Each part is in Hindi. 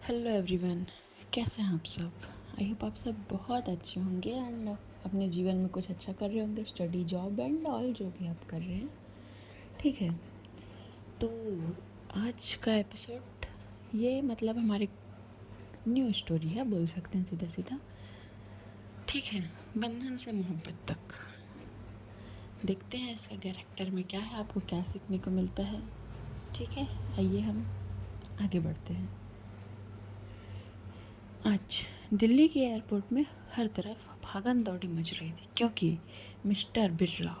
हेलो एवरीवन, कैसे हैं आप सब। आई होप आप सब बहुत अच्छे होंगे एंड अपने जीवन में कुछ अच्छा कर रहे होंगे, स्टडी, जॉब एंड ऑल जो भी आप कर रहे हैं। ठीक है, तो आज का एपिसोड ये मतलब हमारी न्यू स्टोरी है, बोल सकते हैं सीधा सीधा। ठीक है, बंधन से मोहब्बत तक। देखते हैं इसका कैरेक्टर में क्या है, आपको क्या सीखने को मिलता है। ठीक है, आइए हम आगे बढ़ते हैं। आज दिल्ली के एयरपोर्ट में हर तरफ भागम दौड़ी मच रही थी, क्योंकि मिस्टर बिरला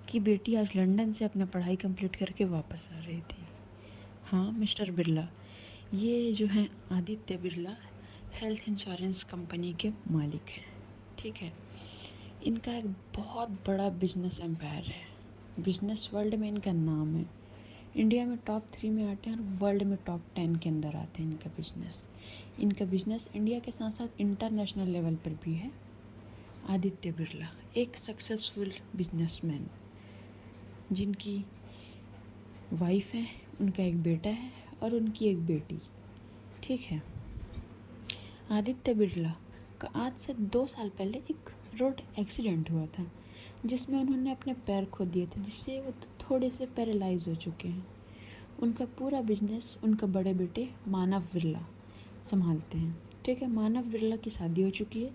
की बेटी आज लंदन से अपना पढ़ाई कंप्लीट करके वापस आ रही थी। हाँ, मिस्टर बिरला, ये जो हैं Aditya Birla health insurance company के मालिक हैं। ठीक है, इनका एक बहुत बड़ा बिजनेस एम्पायर है। बिजनेस वर्ल्ड में इनका नाम है। इंडिया में टॉप 3 में आते हैं और वर्ल्ड में टॉप 10 के अंदर आते हैं इनका बिजनेस इंडिया के साथ साथ इंटरनेशनल लेवल पर भी है। आदित्य बिरला एक सक्सेसफुल बिजनेसमैन, जिनकी वाइफ है, उनका एक बेटा है और उनकी एक बेटी। ठीक है, आदित्य बिरला का आज से 2 साल पहले एक रोड एक्सीडेंट हुआ था, जिसमें उन्होंने अपने पैर खो दिए थे, जिससे वो थोड़े से पैरालाइज हो चुके हैं। उनका पूरा बिजनेस उनका बड़े बेटे मानव बिरला संभालते हैं। ठीक है, मानव बिरला की शादी हो चुकी है,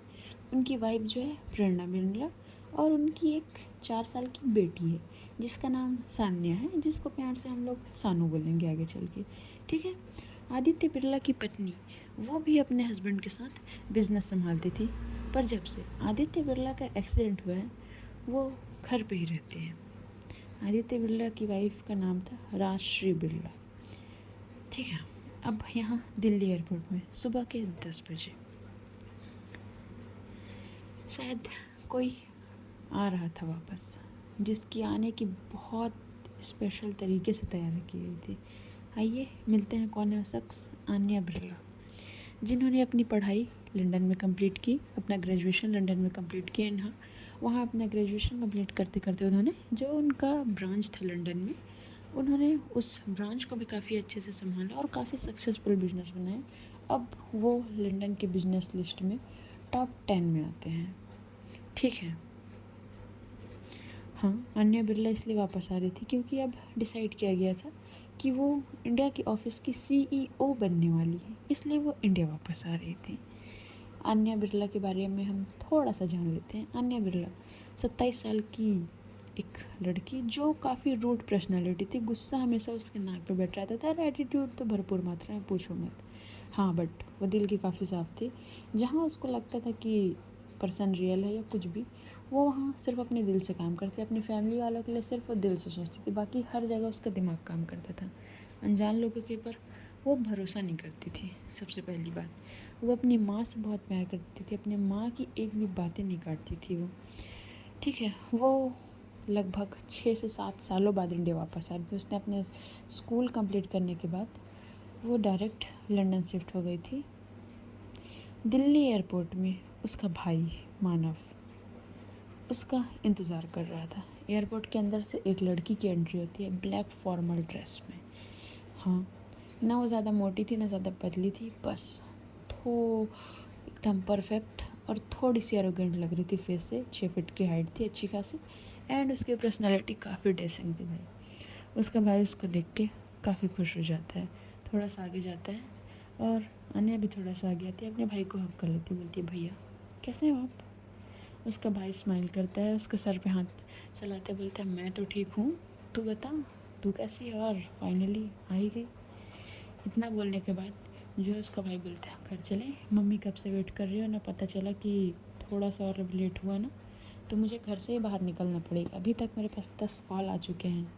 उनकी वाइफ जो है प्रेरणा बिरला, और उनकी एक 4 साल की बेटी है जिसका नाम सान्या है, जिसको प्यार से हम लोग सानू बोलेंगे आगे चल के। ठीक है, आदित्य बिरला की पत्नी वो भी अपने हस्बैंड के साथ बिजनेस संभालती थी, पर जब से आदित्य बिरला का एक्सीडेंट हुआ है वो घर पे ही रहते हैं। आदित्य बिरला की वाइफ का नाम था राजश्री बिरला। ठीक है, अब यहाँ दिल्ली एयरपोर्ट में सुबह के 10 बजे शायद कोई आ रहा था वापस, जिसकी आने की बहुत स्पेशल तरीके से तैयारी की गई थी। आइए मिलते हैं कौन है वो शख्स। आन्या बिरला, जिन्होंने अपनी पढ़ाई लंदन में कंप्लीट की, अपना ग्रेजुएशन लंदन में कंप्लीट किया। यहाँ वहाँ अपना ग्रेजुएशन कंप्लीट करते करते उन्होंने जो उनका ब्रांच था लंदन में, उन्होंने उस ब्रांच को भी काफ़ी अच्छे से संभाला और काफ़ी सक्सेसफुल बिजनेस बनाए। अब वो लंदन के बिजनेस लिस्ट में टॉप 10 में आते हैं। ठीक है, हाँ, अन्या बिरला इसलिए वापस आ रही थी क्योंकि अब डिसाइड किया गया था कि वो इंडिया की ऑफिस की CEO बनने वाली है, इसलिए वो इंडिया वापस आ रही थी। अन्या बिरला के बारे में हम थोड़ा सा जान लेते हैं। अन्या बिरला 27 साल की एक लड़की, जो काफ़ी रूड पर्सनालिटी थी, गुस्सा हमेशा उसके नाक पे बैठ रहता था और एटीट्यूड तो भरपूर मात्रा में, पूछो मत। हाँ, बट वो दिल की काफ़ी साफ थी। जहाँ उसको लगता था कि पर्सन रियल है या कुछ भी, वो वहाँ सिर्फ अपने दिल से काम करती, अपनी फैमिली वालों के लिए सिर्फ वो दिल से सोचती थी, बाकी हर जगह उसका दिमाग काम करता था। अनजान लोगों के ऊपर वो भरोसा नहीं करती थी। सबसे पहली बात, वो अपनी माँ से बहुत प्यार करती थी, अपनी माँ की एक भी बातें नहीं काटती थी वो। ठीक है, वो लगभग 6 से 7 सालों बाद इंडिया वापस आ रही थी। उसने अपने स्कूल कंप्लीट करने के बाद वो डायरेक्ट लंदन शिफ्ट हो गई थी। दिल्ली एयरपोर्ट में उसका भाई मानव उसका इंतज़ार कर रहा था। एयरपोर्ट के अंदर से एक लड़की की एंट्री होती है ब्लैक फॉर्मल ड्रेस में। हाँ, ना वो ज़्यादा मोटी थी ना ज़्यादा पतली थी, बस एकदम परफेक्ट और थोड़ी सी एरोगेंट लग रही थी फेस से। 6 फीट की हाइट थी अच्छी खासी, एंड उसकी पर्सनैलिटी काफ़ी डेसिंग थी भाई। उसका भाई उसको देख के काफ़ी खुश हो जाता है, थोड़ा सा आगे जाता है और अन्या भी थोड़ा सा आगे आती है, अपने भाई को हक कर लेती, बोलती है भैया कैसे हो आप। उसका भाई स्माइल करता है, उसके सर पे हाथ चलाते बोलता है मैं तो ठीक हूँ, तू बता तू कैसी है, और फाइनली आ ही गई। इतना बोलने के बाद जो है उसका भाई बोलता है घर चले, मम्मी कब से वेट कर रही हो ना, पता चला कि थोड़ा सा और लेट हुआ ना तो मुझे घर से ही बाहर निकलना पड़ेगा, अभी तक मेरे पास 10 कॉल आ चुके हैं।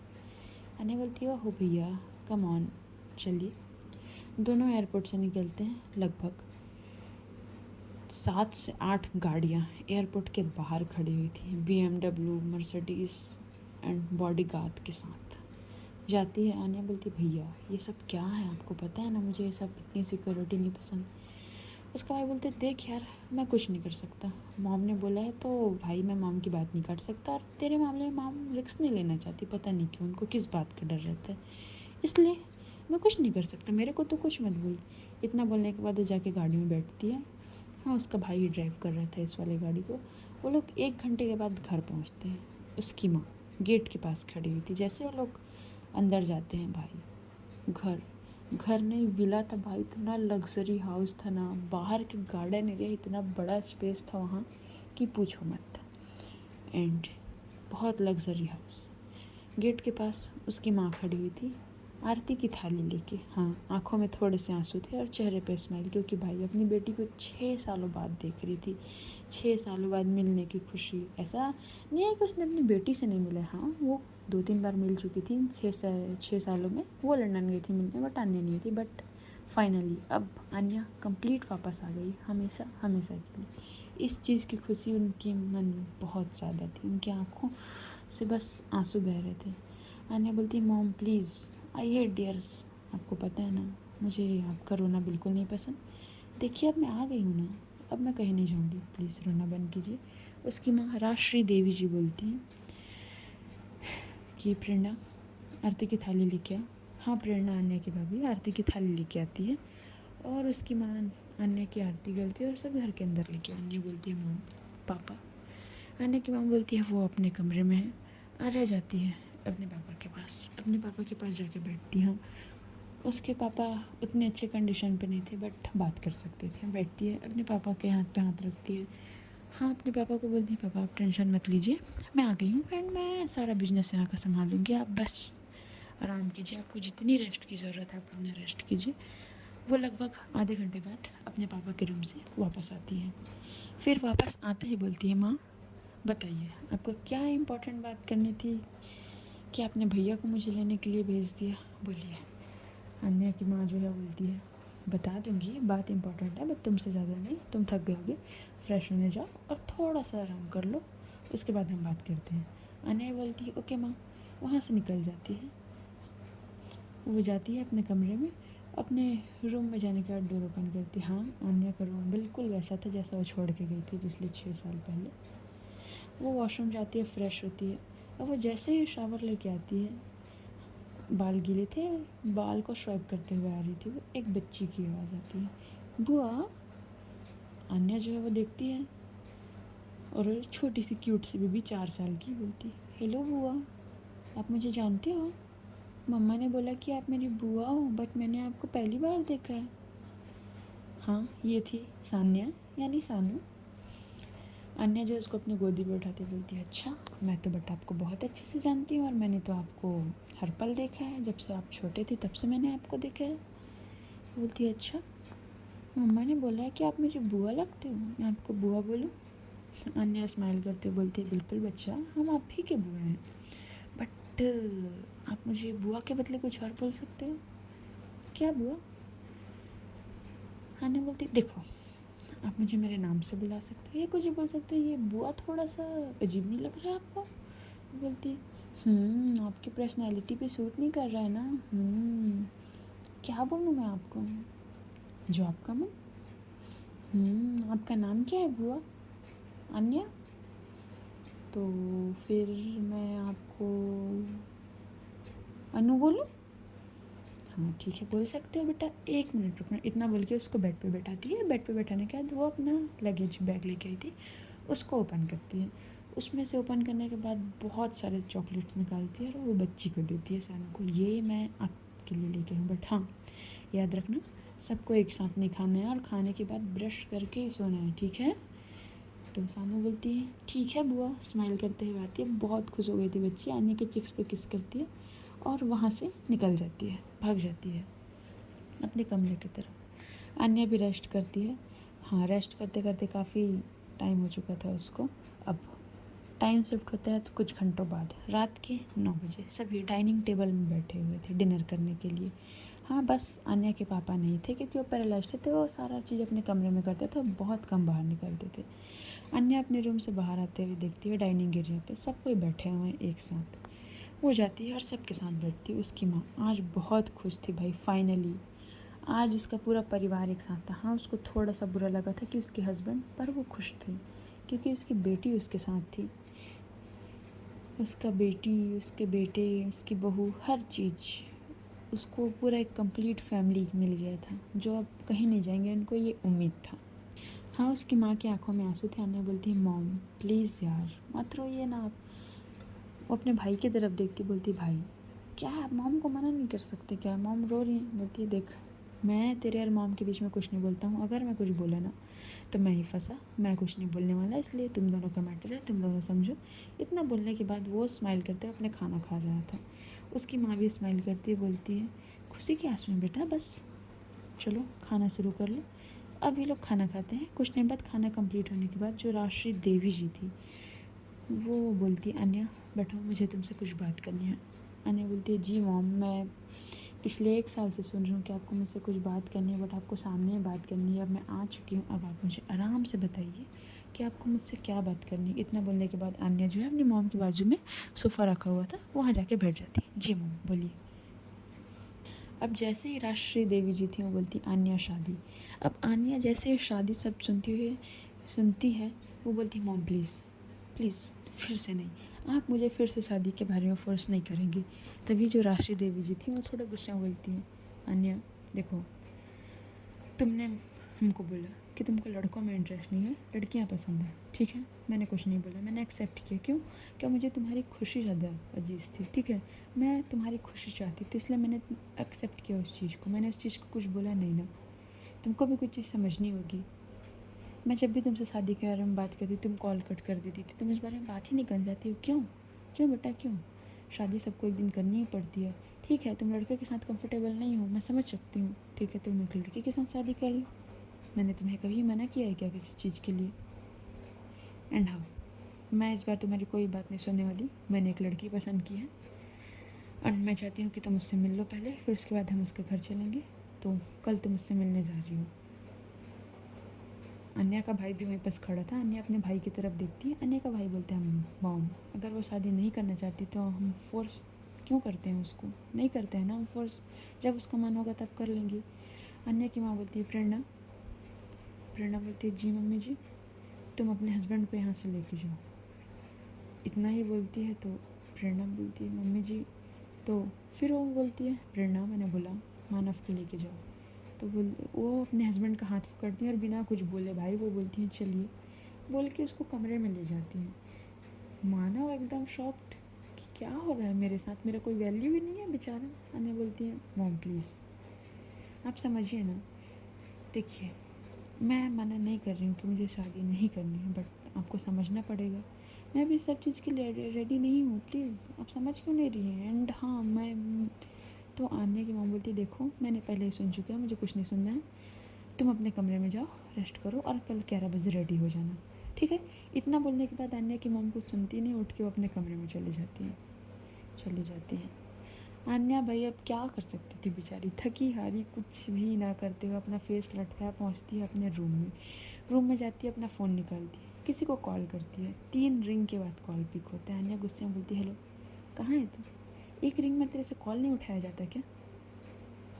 अने बोलती है हो भैया कम ऑन। चलिए, दोनों एयरपोर्ट से निकलते हैं। लगभग 7 से 8 गाड़ियाँ एयरपोर्ट के बाहर खड़ी हुई थी, BMW, मर्सिडीज़ एंड बॉडीगार्ड के साथ जाती है। आन्या बोलती भैया ये सब क्या है, आपको पता है ना मुझे ये सब इतनी सिक्योरिटी नहीं पसंद। उसका भाई बोलते देख यार मैं कुछ नहीं कर सकता, मॉम ने बोला है तो भाई मैं मॉम की बात नहीं काट सकता, और तेरे मामले में मॉम रिस्क नहीं लेना चाहती, पता नहीं क्यों उनको किस बात का डर रहता है, इसलिए मैं कुछ नहीं कर सकता, मेरे को तो कुछ मत बोल। इतना बोलने के बाद वो जाके गाड़ी में बैठती है। हाँ, उसका भाई ही ड्राइव कर रहा था इस वाली गाड़ी को। वो लोग 1 घंटे के बाद घर पहुँचते हैं। उसकी माँ गेट के पास खड़ी हुई थी। जैसे वो लोग अंदर जाते हैं भाई, घर घर नहीं, विला था भाई, इतना लग्जरी हाउस था ना, बाहर के गार्डन एरिया, इतना बड़ा स्पेस था वहाँ कि पूछो मत। एंड बहुत लग्जरी हाउस। गेट के पास उसकी माँ खड़ी हुई थी, आरती की थाली लेके। हाँ, आंखों में थोड़े से आंसू थे और चेहरे पे स्माइल, क्योंकि भाई अपनी बेटी को 6 सालों बाद देख रही थी। 6 सालों बाद मिलने की खुशी। ऐसा नहीं है कि उसने अपनी बेटी से नहीं मिला, हाँ वो 2-3 बार मिल चुकी थी 6 सालों में। वो लंदन गई थी मिलने, बट अन्य नहीं थी। बट फाइनली अब अन्या कंप्लीट वापस आ गई, हमेशा हमेशा के लिए। इस चीज़ की खुशी उनके मन में बहुत ज़्यादा थी, उनकी आँखों से बस आंसू बह रहे थे। अन्या बोलती, mom please, I hate dears. आपको पता है ना, मुझे आपका रोना बिल्कुल नहीं पसंद। देखिए अब मैं आ गई हूँ ना, अब मैं कहीं नहीं जाऊँगी, प्लीज़ रोना बंद कीजिए। उसकी माँ राजश्री देवी जी बोलती हैं कि प्रेरणा, आरती की थाली लेके आ। हाँ, प्रेरणा अन्या की भाभी आरती की थाली लेके आती है और उसकी माँ अन्या की आरती करती है और सब घर के अंदर लेके। अन्या बोलती है, मॉम, पापा। अन्या की माँ बोलती है वो अपने कमरे में है। रह जाती है अपने पापा के पास, अपने पापा के पास जाके बैठती है। उसके पापा उतने अच्छे कंडीशन पे नहीं थे, बट बात कर सकते थे। बैठती है, अपने पापा के हाथ पे हाथ रखती है। हाँ, अपने पापा को बोलती है, पापा आप टेंशन मत लीजिए, मैं आ गई हूँ एंड मैं सारा बिजनेस यहाँ का संभालूंगी, आप बस आराम कीजिए, आपको जितनी रेस्ट की ज़रूरत है आप उतना रेस्ट कीजिए। वो लगभग आधे घंटे बाद अपने पापा के रूम से वापस आती है। फिर वापस आते ही बोलती है, माँ बताइए आपको क्या इम्पोर्टेंट बात करनी थी कि आपने भैया को मुझे लेने के लिए भेज दिया, बोलिए। अन्या की माँ जो है बोलती है, बता दूंगी, बात इम्पोर्टेंट है बट तुमसे ज़्यादा नहीं, तुम थक गए होगे, फ्रेश होने जाओ और थोड़ा सा आराम कर लो, उसके बाद हम बात करते हैं। अन्या बोलती है, ओके माँ। वहाँ से निकल जाती है। वो जाती है अपने कमरे में, अपने रूम में जाने के बाद डोर ओपन करती है। हाँ, अन्या का रूम बिल्कुल वैसा था जैसा वो छोड़ के गई थी पिछले 6 साल पहले। वो वॉशरूम जाती है, फ्रेश होती है और वो जैसे ही शावर लेके आती है, बाल गीले थे, बाल को स्वाइप करते हुए आ रही थी वो, एक बच्ची की आवाज़ आती है, बुआ। अन्या जो है वो देखती है और छोटी सी क्यूट सी बेबी 4 साल की बोलती है, हेलो बुआ, आप मुझे जानते हो? मम्मा ने बोला कि आप मेरी बुआ हो, बट मैंने आपको पहली बार देखा है। हाँ, ये थी सान्या, यानी सानू। अन्या जो उसको अपनी गोदी में उठाती बोलती है, अच्छा मैं तो बट आपको बहुत अच्छे से जानती हूँ और मैंने तो आपको हर पल देखा है, जब से आप छोटे थे तब से मैंने आपको देखा है। बोलती है, अच्छा मम्मा ने बोला है कि आप मेरी बुआ लगते हो, मैं आपको बुआ बोलूँ? अन्या स्माइल करते बोलती है, बिल्कुल बच्चा, हम आप ही के बुआ हैं, बट आप मुझे बुआ के बदले कुछ और बोल सकते हो। क्या बुआ? अन्या बोलती, देखो आप मुझे मेरे नाम से बुला सकते हो या कुछ भी बोल सकते हो, ये बुआ थोड़ा सा अजीब नहीं लग रहा है आपको? बोलती, आपकी पर्सनैलिटी पे सूट नहीं कर रहा है ना। क्या बोलूँ मैं आपको, जो आपका मन। आपका नाम क्या है बुआ? अन्या। तो फिर मैं आपको अनु बोलूँ? हाँ ठीक है, बोल सकते हो बेटा, 1 मिनट रुकना। इतना बोल के उसको बेड पे बैठाती है। बेड पे बैठाने के बाद वो अपना लगेज बैग लेके आई थी, उसको ओपन करती है। उसमें से ओपन करने के बाद बहुत सारे चॉकलेट्स निकालती है और वो बच्ची को देती है, सानू को, ये मैं आपके लिए लेके हूँ, बट हाँ याद रखना सबको एक साथ नहीं खाना है और खाने के बाद ब्रश करके ही सोना है, ठीक है? तो सानू बोलती है, ठीक है बुआ, स्माइल करते हुए आती है। बहुत खुश हो गई थी बच्ची, अन्या के चिक्स पे किस करती है और वहाँ से निकल जाती है, भाग जाती है अपने कमरे की तरफ। अन्या भी रेस्ट करती है। हाँ, रेस्ट करते करते काफ़ी टाइम हो चुका था उसको। अब टाइम शिफ्ट होता है तो कुछ घंटों बाद, रात के 9 बजे सभी डाइनिंग टेबल में बैठे हुए थे डिनर करने के लिए। हाँ, बस अन्या के पापा नहीं थे क्योंकि वो पैरालाइज्ड थे, तो वो सारा चीज़ अपने कमरे में करते थे, बहुत कम बाहर निकलते थे। अन्या अपने रूम से बाहर आते हुए देखती है डाइनिंग एरिया पे सब कोई बैठे हुए हैं एक साथ। वो जाती है और सबके साथ बैठती है। उसकी माँ आज बहुत खुश थी भाई, फाइनली आज उसका पूरा परिवार एक साथ था। हाँ, उसको थोड़ा सा बुरा लगा था कि उसके हस्बैंड, पर वो खुश थी क्योंकि उसकी बेटी उसके साथ थी। उसका बेटी, उसके बेटे, उसकी बहू, हर चीज़ उसको पूरा एक कंप्लीट फैमिली मिल गया था जो अब कहीं नहीं जाएंगे, उनको ये उम्मीद था। हाँ, उसकी माँ की आंखों में आंसू थे। अन्या बोलती है मॉम प्लीज़ यार मत रोइए ना आप। वो अपने भाई की तरफ देखती, बोलती भाई क्या आप मॉम को मना नहीं कर सकते क्या, मॉम रो रही हैं। बोलती है देख मैं तेरे और मॉम के बीच में कुछ नहीं बोलता हूँ, अगर मैं कुछ बोला ना तो मैं ही फंसा, मैं कुछ नहीं बोलने वाला, इसलिए तुम दोनों का मैटर है, तुम दोनों समझो। इतना बोलने के बाद वो स्माइल करते अपने खाना खा रहा था। उसकी माँ भी स्माइल करती बोलती है खुशी के आंसू में बेटा, बस चलो खाना शुरू कर लो। अब ये लोग खाना खाते हैं। कुछ टाइम बाद खाना कंप्लीट होने के बाद जो राष्ट्रीय देवी जी थी वो बोलती अन्या बैठो, मुझे तुमसे कुछ बात करनी है। अन्या बोलती है जी मॉम, मैं पिछले 1 साल से सुन रही हूँ कि आपको मुझसे कुछ बात करनी है, बट आपको सामने बात करनी है। अब मैं आ चुकी हूँ, अब आप मुझे आराम से बताइए कि आपको मुझसे क्या बात करनी है। इतना बोलने के बाद अन्या जो है अपनी मॉम के बाजू में सोफ़ा रखा हुआ था वहाँ जाके बैठ जाती है। जी मॉम बोलिए। अब जैसे ही राष्ट्रीय देवी जी थी वो बोलती आन्या शादी। अब आन्या जैसे शादी सब सुनती है वो बोलती मॉम प्लीज़ प्लीज़ फिर से नहीं, आप मुझे फिर से शादी के बारे में फोर्स नहीं करेंगी। तभी जो राष्ट्रीय देवी जी थी वो थोड़ा गुस्सा में बोलती हैं आन्या देखो, तुमने हमको बोला कि तुमको लड़कों में इंटरेस्ट नहीं है, लड़कियां पसंद है, ठीक है। मैंने कुछ नहीं बोला, मैंने एक्सेप्ट किया। क्यों? क्या मुझे तुम्हारी खुशी ज़्यादा अजीज़ थी, ठीक है। मैं तुम्हारी खुशी चाहती थी इसलिए मैंने एक्सेप्ट किया उस चीज़ को, मैंने उस चीज़ को कुछ बोला नहीं ना। तुमको भी कुछ चीज़ समझनी होगी। मैं जब भी तुमसे शादी के बारे में बात करती तुम कॉल कट कर देती थी, तुम इस बारे में बात ही नहीं करना चाहती हो। क्यों? क्यों बेटा क्यों? शादी सबको एक दिन करनी ही पड़ती है। ठीक है तुम लड़के के साथ कंफर्टेबल नहीं हो, मैं समझ सकती हूँ, ठीक है तुम एक लड़की के साथ शादी कर लो। मैंने तुम्हें कभी मना किया है क्या किसी चीज़ के लिए? एंड हाँ, मैं इस बार तुम्हारी कोई बात नहीं सुनने वाली। मैंने एक लड़की पसंद की है और मैं चाहती हूँ कि तुम उससे मिल लो पहले, फिर उसके बाद हम उसके घर चलेंगे। तो कल तुम उससे मिलने जा रही हो। अन्या का भाई भी वहीं पास खड़ा था। अन्या अपने भाई की तरफ देखती है। अन्या का भाई बोलते हैं मॉम अगर वो शादी नहीं करना चाहती तो हम फोर्स क्यों करते हैं उसको? नहीं करते हैं ना हम फोर्स, जब उसका मन होगा तब कर लेंगी। अन्या की माँ बोलती है प्रेरणा। प्रेरणा बोलती है जी मम्मी जी, तुम अपने हस्बैंड को यहाँ से लेके जाओ। इतना ही बोलती है तो प्रेरणा बोलती है मम्मी जी, तो फिर वो बोलती है प्रेरणा मैंने बोला मानव को लेके जाओ। तो वो अपने हस्बैंड का हाथ पकड़ती हैं और बिना कुछ बोले भाई वो बोलती हैं चलिए, बोल के उसको कमरे में ले जाती हैं। मानव एकदम शॉक्ड कि क्या हो रहा है मेरे साथ, मेरा कोई वैल्यू ही नहीं है बेचारा। अन्य बोलती है मॉम प्लीज़ आप समझिए ना, देखिए मैं मना नहीं कर रही हूँ कि मुझे शादी नहीं करनी है, बट आपको समझना पड़ेगा मैं भी सब चीज़ के लिए रेडी नहीं हूँ। प्लीज़ आप समझ क्यों नहीं रही हैं? एंड हाँ मैं तो आने की मॉम बोलती देखो मैंने पहले ही सुन चुका है, मुझे कुछ नहीं सुनना है। तुम अपने कमरे में जाओ, रेस्ट करो और कल 11 बजे रेडी हो जाना, ठीक है। इतना बोलने के बाद आन्या की मॉम कुछ सुनती नहीं, उठ के वो अपने कमरे में चली जाती हैं। आन्या भाई अब क्या कर सकती थी बेचारी, थकी हारी कुछ भी ना करते हुए अपना फेस लटकाया पहुंचती है अपने रूम में जाती है, अपना फ़ोन निकालती है, किसी को कॉल करती है। 3 रिंग के बाद कॉल पिक होता है। आन्या गुस्से में बोलती है हेलो कहाँ है तू? एक रिंग में तेरे से कॉल नहीं उठाया जाता क्या?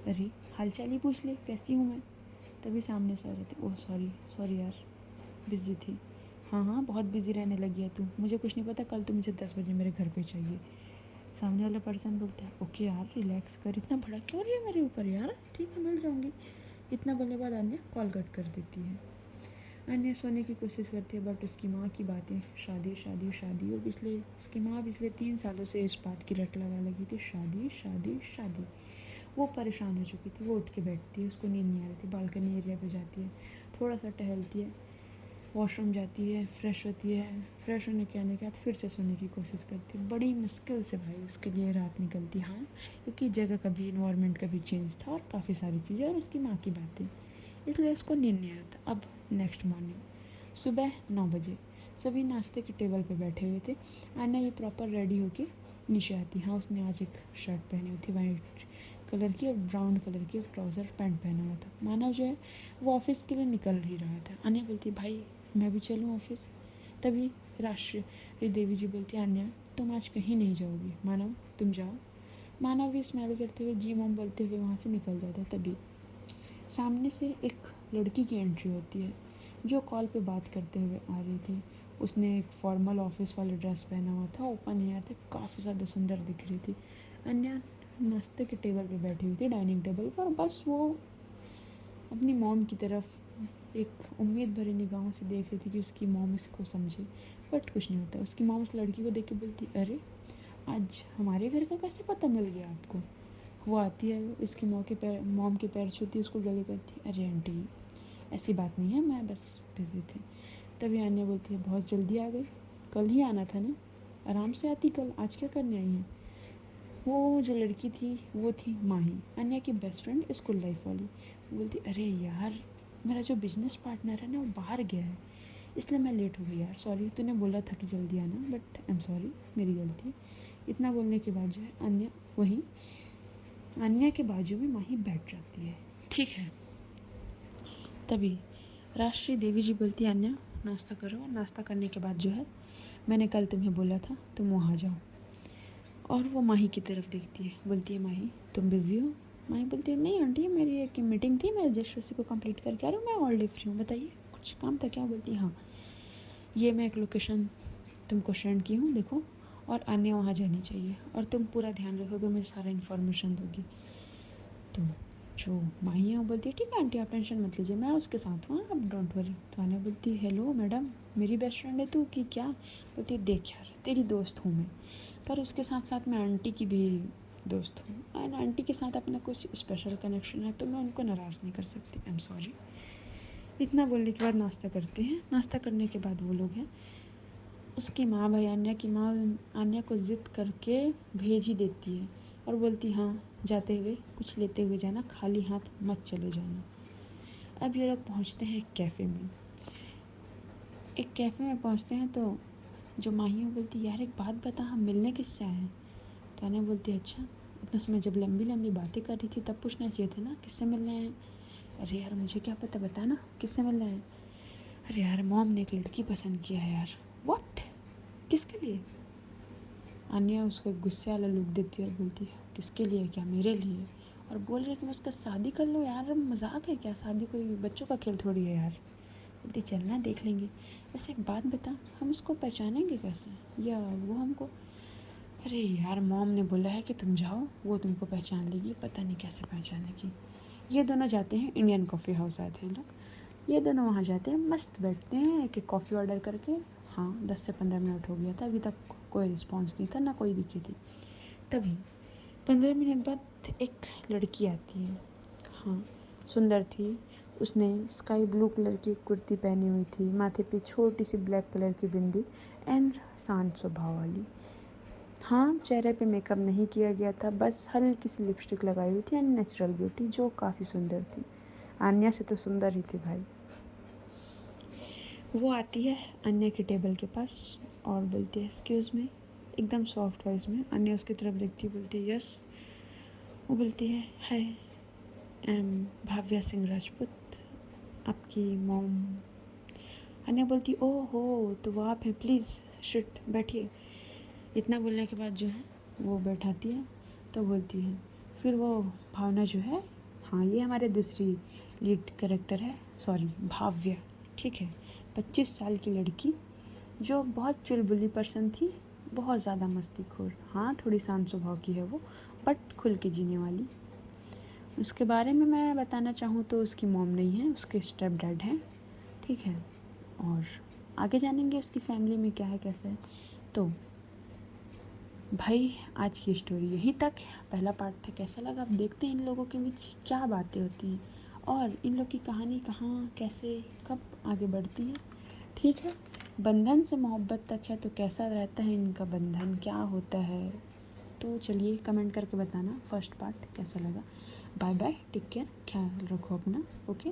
अरे हालचाल ही पूछ ले कैसी हूँ मैं। तभी सामने से आ रही थी, ओह सॉरी सॉरी यार बिज़ी थी। हाँ हाँ बहुत बिज़ी रहने लगी है तू, मुझे कुछ नहीं पता, कल तो मुझे 10 बजे मेरे घर पे चाहिए। सामने वाला पर्सन बोलता है ओके यार रिलैक्स कर, इतना भड़क क्यों रही है मेरे ऊपर यार, ठीक है मिल जाऊँगी। इतना बोलने बाद अन्य कॉल कट कर देती है। अन्य सोने की कोशिश करती है बट उसकी माँ की बातें शादी शादी शादी, और उसकी माँ पिछले 3 सालों से इस बात की रट लगा लगी थी शादी शादी शादी। वो परेशान हो चुकी थी। वो उठ के बैठती है, उसको नींद नहीं आ रही थी, बालकनी एरिया पे जाती है, थोड़ा सा टहलती है, वॉशरूम जाती है, फ्रेश होती है, फ्रेश होने के आने के बाद फिर से सोने की कोशिश करती है। बड़ी मुश्किल से भाई उसके लिए रात निकलती। हाँ क्योंकि जगह का भी इन्वायरमेंट का भी चेंज था और काफ़ी सारी चीज़ें और उसकी माँ की बातें, इसलिए उसको नींद नहीं आया था। अब नेक्स्ट मॉर्निंग सुबह 9 बजे सभी नाश्ते के टेबल पे बैठे हुए थे। आना ये प्रॉपर रेडी होके नीचे आती। हाँ उसने आज एक शर्ट पहनी हुई थी वाइट कलर की और ब्राउन कलर की ट्राउज़र पैंट पहना हुआ था। मानव जो है वो ऑफिस के लिए निकल ही रहा था। अन्या बोलती भाई मैं भी चलूँ ऑफिस? तभी राष्ट्रीय देवी जी बोलती अन्या तुम आज कहीं नहीं जाओगी, मानव तुम जाओ। मानव भी स्माइल करते हुए जी मॉम बोलते हुए वहाँ से निकल जाता। तभी सामने से एक लड़की की एंट्री होती है जो कॉल पे बात करते हुए आ रही थी। उसने एक फॉर्मल ऑफिस वाला ड्रेस पहना हुआ था, ओपन हेयर थे, काफ़ी ज़्यादा सुंदर दिख रही थी। अन्या नाश्ते के टेबल पे बैठी हुई थी, डाइनिंग टेबल पर। बस वो अपनी मॉम की तरफ एक उम्मीद भरी निगाहों से देख रही थी कि उसकी मॉम इसको समझे, बट कुछ नहीं होता। उसकी मॉम उस लड़की को देख के बोलती, अरे आज हमारे घर का कैसे पता मिल गया आपको। वो आती है, इसकी मॉम के पैर छूती, उसको गले करती, अरे आंटी ऐसी बात नहीं है, मैं बस बिज़ी थी। तभी आन्या बोलती है, बहुत जल्दी आ गई, कल ही आना था ना, आराम से आती कल, आज क्या करने आई है। वो जो लड़की थी वो थी माही, अन्या की बेस्ट फ्रेंड, स्कूल लाइफ वाली। बोलती, अरे यार मेरा जो बिजनेस पार्टनर है ना वो बाहर गया है, इसलिए मैं लेट हो गई यार, सॉरी, तूने बोला था कि जल्दी आना, बट आई एम सॉरी, मेरी गलती। इतना बोलने के बाद जो है अन्या के बाजू में माही बैठ जाती है। ठीक है, तभी राष्ट्रीय देवी जी बोलती है, अन्या नाश्ता करो। नाश्ता करने के बाद जो है, मैंने कल तुम्हें बोला था तुम वहाँ जाओ। और वो माही की तरफ देखती है, बोलती है, माही तुम बिज़ी हो। माही बोलती है, नहीं आंटी मेरी एक मीटिंग थी, मैं जस्ट उसी को कंप्लीट करके आ रही हूँ, मैं ऑल डे फ्री हूँ, बताइए कुछ काम था क्या। बोलती है, हाँ ये मैं एक लोकेशन तुमको सेंड की हूँ, देखो, और अन्य वहाँ जानी चाहिए, और तुम पूरा ध्यान रखोगे, मुझे सारा इन्फॉर्मेशन दोगी। तो जो माही है वो बोलती है, ठीक है आंटी आप टेंशन मत लीजिए, मैं उसके साथ हूँ, आप डोंट वरी। तो अन्य बोलती है, हेलो मैडम, मेरी बेस्ट फ्रेंड है तू कि क्या। बोलती है, देख यार तेरी दोस्त हूँ मैं, पर उसके साथ साथ मैं आंटी की भी दोस्त हूँ, एंड आंटी के साथ अपना कुछ स्पेशल कनेक्शन है, तो मैं उनको नाराज़ नहीं कर सकती, आई एम सॉरी। इतना बोलने के बाद नाश्ता करते हैं। नाश्ता करने के बाद वो लोग हैं, उसकी माँ भाई आन्या की माँ आन्या को ज़िद करके भेज ही देती है और बोलती, हाँ जाते हुए कुछ लेते हुए जाना, खाली हाथ मत चले जाना। अब ये लोग पहुँचते हैं एक कैफ़े में। एक कैफ़े में पहुँचते हैं तो जो माही बोलती, यार एक बात बता, हम मिलने किससे आए हैं। तो आन्या बोलती, अच्छा उतना समय जब लंबी लंबी बातें कर रही थी तब पूछना चाहिए था ना किससे मिलने आए हैं। अरे यार मुझे क्या पता, बता ना किससे मिलने आए हैं। अरे यार मॉम ने एक लड़की पसंद किया है यार। व्हाट, किसके लिए। अन्या उसको एक गुस्से वाला लुक देती है और बोलती है, किसके लिए, क्या मेरे लिए। और बोल रही है कि मैं उसका शादी कर लो यार, मजाक है क्या, शादी कोई बच्चों का खेल थोड़ी है यार। बोलती, चलना देख लेंगे। वैसे एक बात बता, हम उसको पहचानेंगे कैसे, या वो हमको। अरे यार मॉम ने बोला है कि तुम जाओ, वो तुमको पहचान लेगी, पता नहीं कैसे पहचानेगी। ये दोनों जाते हैं, इंडियन कॉफ़ी हाउस आए थे लोग, ये दोनों वहाँ जाते हैं, मस्त बैठते हैं, एक एक कॉफ़ी ऑर्डर करके। हाँ 10 से 15 मिनट हो गया था, अभी तक कोई रिस्पॉन्स नहीं था, ना कोई दिखी थी। तभी 15 मिनट बाद एक लड़की आती है। हाँ सुंदर थी, उसने स्काई ब्लू कलर की कुर्ती पहनी हुई थी, माथे पे छोटी सी ब्लैक कलर की बिंदी, एंड शांत स्वभाव वाली। हाँ चेहरे पे मेकअप नहीं किया गया था, बस हल्की सी लिपस्टिक लगाई हुई थी, एंड नेचुरल ब्यूटी, जो काफ़ी सुंदर थी। आन्या से तो सुंदर ही थी भाई। वो आती है अन्या के टेबल के पास और बोलती है, एक्सक्यूज़ मी, एकदम सॉफ्ट वॉइस में। अन्या उसकी तरफ देखती है, बोलती है, यस। वो बोलती है, हाय आई एम भाव्या सिंह राजपूत, आपकी मॉम। अन्या बोलती, ओह हो तो वो आप हैं, प्लीज़ शिट बैठिए। इतना बोलने के बाद जो है वो बैठाती है, तो बोलती है, फिर वो भावना जो है, हाँ ये हमारे दूसरी लीड कैरेक्टर है, सॉरी भाव्या, ठीक है, 25 साल की लड़की जो बहुत चुलबुली पर्सन थी, बहुत ज़्यादा मस्तीखोर, हाँ थोड़ी शांत स्वभाव की है वो, बट खुल के जीने वाली। उसके बारे में मैं बताना चाहूँ तो उसकी मॉम नहीं है, उसके स्टेप डैड हैं, ठीक है। और आगे जानेंगे उसकी फैमिली में क्या है कैसे है। तो भाई आज की स्टोरी यहीं तक, पहला पार्ट था, कैसा लगा आप देखते हैं इन लोगों के बीच क्या बातें होती हैं और इन लोग की कहानी कहाँ कैसे कब आगे बढ़ती है, ठीक है। बंधन से मोहब्बत तक है, तो कैसा रहता है इनका बंधन, क्या होता है। तो चलिए कमेंट करके बताना फर्स्ट पार्ट कैसा लगा। बाय बाय, टेक केयर, ख्याल रखो अपना, ओके।